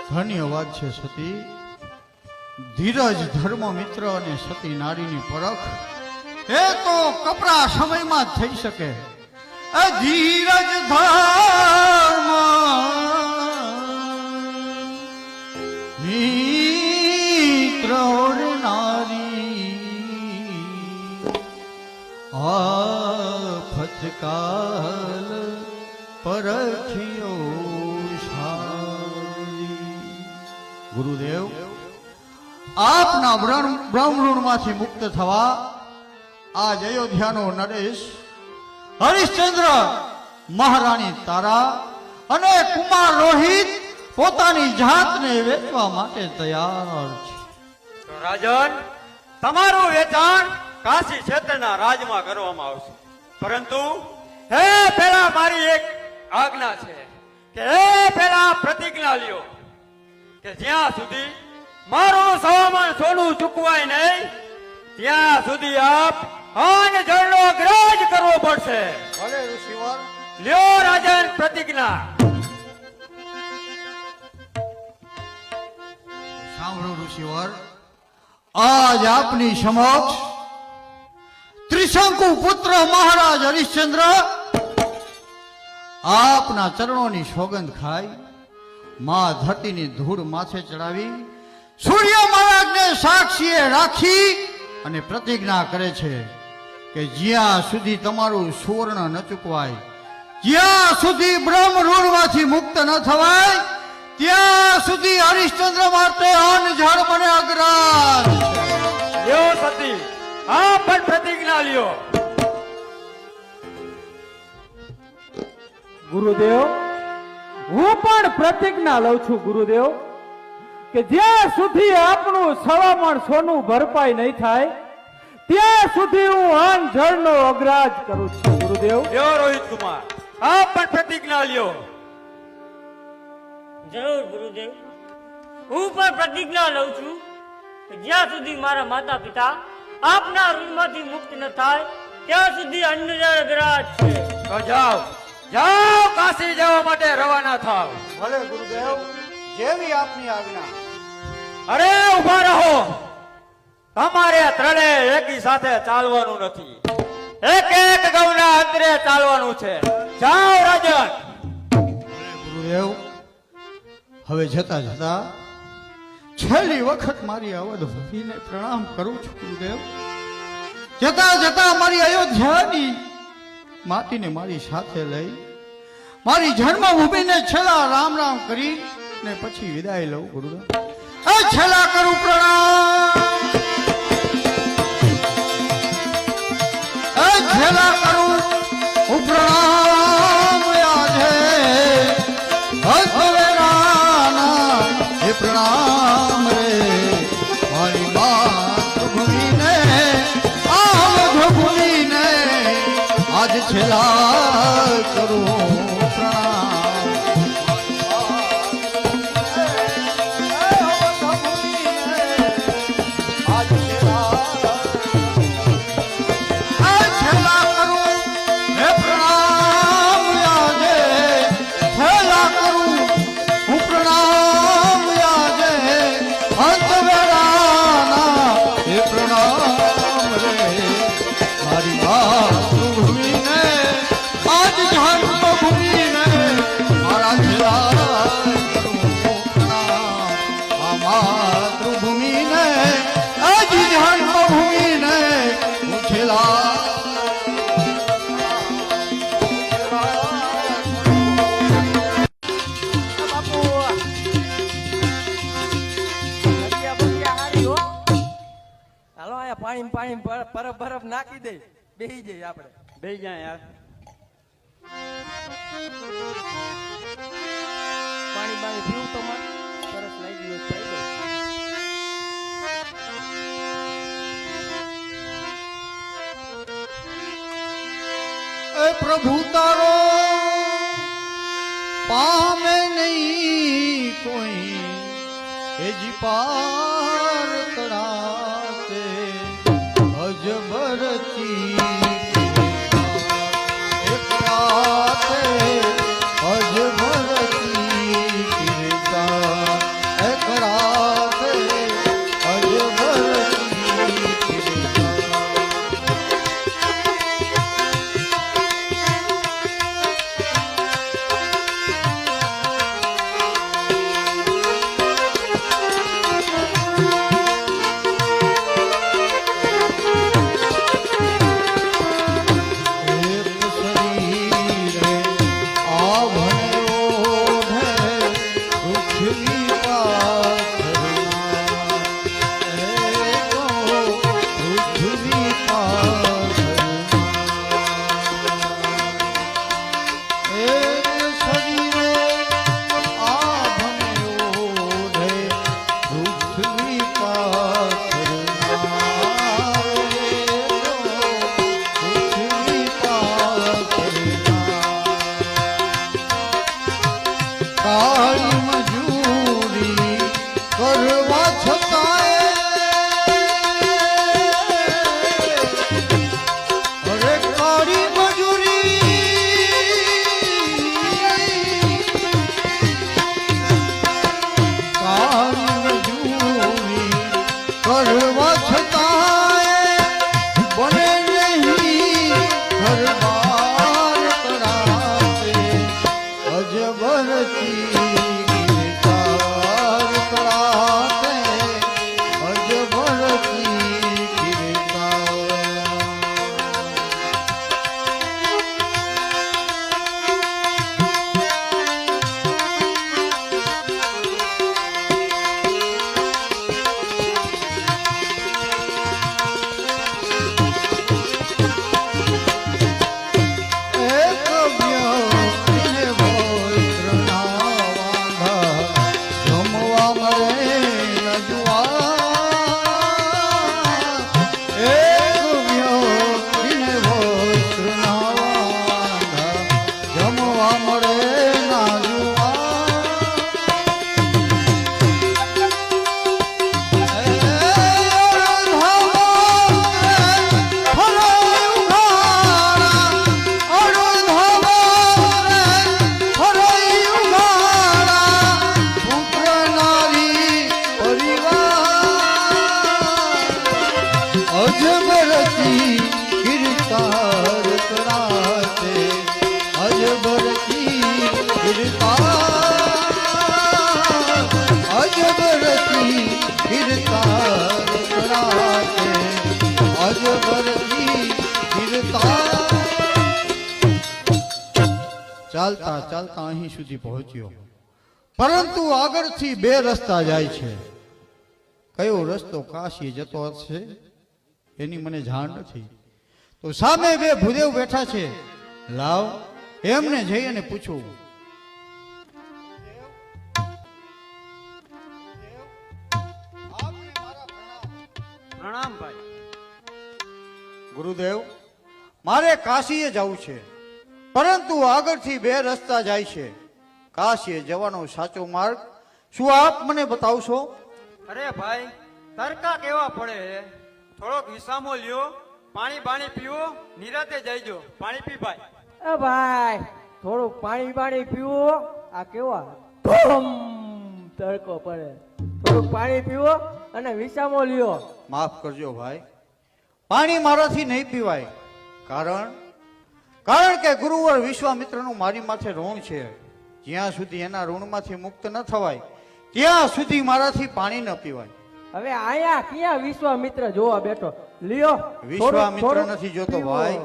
ધન્યવાદ છે સતી. ધીરજ ધર્મ મિત્ર અને સતી નારીની પરખ એ તો કપરા સમયમાં જ થઈ શકે. ધીરજ ધર્મ મિત્ર નારી આફત કાલ પરખ્યો સારી. ગુરુદેવ, આપના બ્રહ્મઋણમાંથી મુક્ત થવા આજ અયોધ્યાનો નરેશ, હરિશ્ચંદ્ર, મહારાણી તારા અને કુમાર રોહિત પોતાની જાતને વેચવા માટે તૈયાર છે. તો રાજન, તમારું વેચાણ કાશી ક્ષેત્રના રાજમાં કરવામાં આવશે. પરંતુ હે પેલા મારી એક આજ્ઞા છે કે હે પેલા પ્રતિજ્ઞા લ્યો કે જ્યાં સુધી મારું સવામણ સોનું ચૂકવાય નહીં ત્યાં સુધી આપ અન્ન જળનો ગ્રાજ કરવો પડશે. ભલે ઋષિવર. લ્યો રાજન પ્રતિજ્ઞા. સાંભળો ઋષિવર, આજ આપની સમક્ષ ત્રિશંકુ પુત્ર મહારાજ હરિશ્ચંદ્ર આપના ચરણોની સોગંદ ખાઈ મા ધરતીની ધૂળ માથે ચડાવી સૂર્ય મહારાજને સાક્ષીએ રાખી અને પ્રતિજ્ઞા કરે છે કે જ્યાં સુધી તમારું સુવર્ણ ન ચૂકવાય, જ્યાં સુધી બ્રહ્મ ઋણમાંથી મુક્ત ન થવાય, ત્યાં સુધી હરિશ્ચંદ્ર માટે અન્ન જળ મને અગ્રાજ. લ્યો સતી, આ પણ પ્રતિજ્ઞા લ્યો. ગુરુદેવ, હું પણ પ્રતિજ્ઞા લઉં છું ગુરુદેવ કે જ્યાં સુધી આપણું સવામણ સોનું ભરપાઈ નહીં થાય ત્યાં સુધી હું અન્ન જળનો અગ્રાજ કરું છું ગુરુદેવ. લ્યો રોહિત કુમાર, આ પણ પ્રતિજ્ઞા લ્યો. જરૂર ગુરુદેવ, હું પણ પ્રતિજ્ઞા લઉં છું કે જ્યાં સુધી મારા માતા પિતા આપના ઋણમાંથી મુક્ત ન થાય ત્યાં સુધી અન્ન જળ અગ્રાજ છે. તો જાઓ જાઓ, કાશી જવા માટે રવાના થાવ. ભલે ગુરુદેવ, જેવી આપની આજ્ઞા. અરે ઉભા રહો, તમારે ત્રણે એકી સાથે ચાલવાનું નથી, એક એક ગૌના અંતરે ચાલવાનું છે. જાઓ રાજન. ગુરુદેવ, હવે જતા જતા છેલ્લી વખત મારી અવધ ભૂમિને પ્રણામ કરું છું ગુરુદેવ. જતા જતા મારી અયોધ્યાની માટીને મારી સાથે લઈ મારી જન્મભૂમિને છેલ્લા રામ રામ કરી ને પછી વિદાય લઉં ગુરુદેવ. છેલ્લા કરું પ્રણામ, છેલ્લા કરું હું પ્રણામ. આજે હે પ્રણામ રે મારી માતૃભૂમિને, આવધ ભૂમિને આજ છેલ્લા કરું પ્રણામ. આજ છેલ્લા કરું હે પ્રણામ. આજે છેલ્લા કરું હું પ્રણામ. આજે અંત વેળાના હે પ્રણામ રે મારી માતૃભૂમિને, આજ જન્મભૂમિને મારા છેલ્લા કરું પ્રણામ. આ માતૃભૂમિને, આજ જન્મભૂમિને હું છેલ્લા પાણી પાણી બરફ બરફ નાખી દે, બેહી જઈએ આપણે. બેહી જા યાર. પાણી બાણી પીવું તો મારે સરસ લાગી ગયું થઈ એ ગયું. પ્રભુ તારો પામે નહીં કોઈ, એ જી પાર તળાતે અજબરતી એક રાતે અજબરતી કિરતા પૃથ્વી પાથરના પૃથ્વી પાથરના એક શરીરે આભને ઓઢે પૃથ્વી પાથરના પૃથ્વી પાથરના કાળી મજૂરી કરવા છતાંય અરે કાળી મજૂરી કરવા છતાંય બને નહીં ઘર-બાર તળાવે અજબરથી ગિરધાર તળાવે અજબરથી ગિરધાર એક વ્યક્તિને વસ્ત્રના વાંધા જમવા મળે ન જુવાર. એક વ્યક્તિને વસ્ત્રના વાંધા જમવા મળે ના જુવાર. અજબરતી ગિરધાર તળાવે અજબરતી ગિરધાર અજબરતી ગિરધાર તળાવે અજબરતી ગિરધાર. ચાલતા ચાલતા અહીં સુધી પહોંચ્યો, પરંતુ આગળથી બે રસ્તા જાય છે. કયો રસ્તો કાશી જતો હશે એની મને જાણ નથી. તો સામે બે ભૂદેવ બેઠા છે, લાવ એમને જઈ અને પૂછું. પ્રણામ ભાઈ. ગુરુદેવ, મારે કાશીએ જવું છે, પરંતુ આગળથી બે રસ્તા જાય છે. કાશીએ જવાનો સાચો માર્ગ શું આપ મને બતાવશો? અરે ભાઈ, તરકા કેવા પડે હે. થોડોક વિસામો લ્યો, પાણી બાણી પીવો, નિરાતે જઈજો. પાણી પી ભાઈ. એ ભાઈ થોડુંક પાણી પાણી પીવો. આ કેવા ધોમ તડકો પડે. થોડુંક પાણી પીવો અને વિસામો લ્યો. માફ કરજો ભાઈ, પાણી મારાથી નહીં પીવાય. કારણ કે ગુરુવર વિશ્વામિત્રનું મારી માથે ઋણ છે. જ્યાં સુધી એના ઋણમાંથી મુક્ત ન થવાય ત્યાં સુધી મારાથી પાણી ન પીવાય. હવે આયા ક્યાં વિશ્વામિત્ર જોવા બેઠો? લ્યો વિશ્વામિત્ર થોડુંક નથી જોતો પીવો. ભાઈ,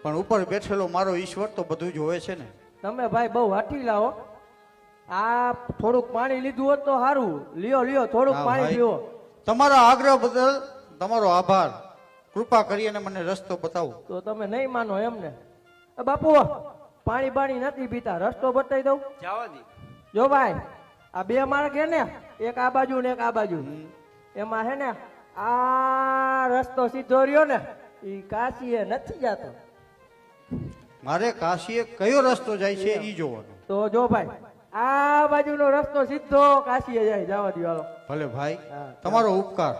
પણ ઉપર બેઠેલો મારો ઈશ્વર તો બધું જોવે છે ને. તમે ભાઈ બહુ હાથી લાવો. આ થોડુંક પાણી લીધું હોત તો સારું. લ્યો લ્યો થોડુંક હા પાણી ભાઈ, પીવો. તમારા આગ્રહ બદલ તમારો આભાર. કૃપા કરી અને મને રસ્તો બતાવો. તો તમે નહીં માનો એમને? એ બાપુ પાણી બાણી નથી પીતા, રસ્તો બતાવી દઉં? જવા દે. જો ભાઈ આ બે માર્ગ હે ને, એક આ બાજુ ને એક આ બાજુ. એમાં હે ને આ રસ્તો સીધો રહ્યો ને ઈ કાશીએ નથી જતો. મારે કાશીએ કયો રસ્તો જાય છે ઈ જોવાનો. તો જો ભાઈ આ બાજુનો રસ્તો સીધો કાશીએ જાય. જવા દો હાલો. ભલે ભાઈ, હા, તમારો ઉપકાર.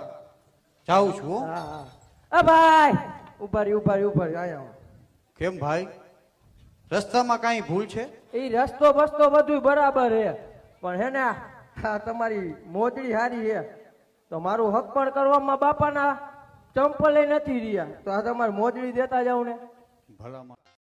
જાઉં છું હો. હા હા. એ ભાઈ ઉભા રહી આયા આવો. કેમ ભાઈ, રસ્તામાં કાંઈ ભૂલ છે? એ રસ્તો બસ્તો બધું બરાબર હે, પણ હે ને આ તમારી મોજડી હારી હે તો મારું હક પણ કરવામાં બાપાના ચંપલે નથી રહ્યા. તો આ તમારી મોજડી દેતા જાવ ને. ભલામાં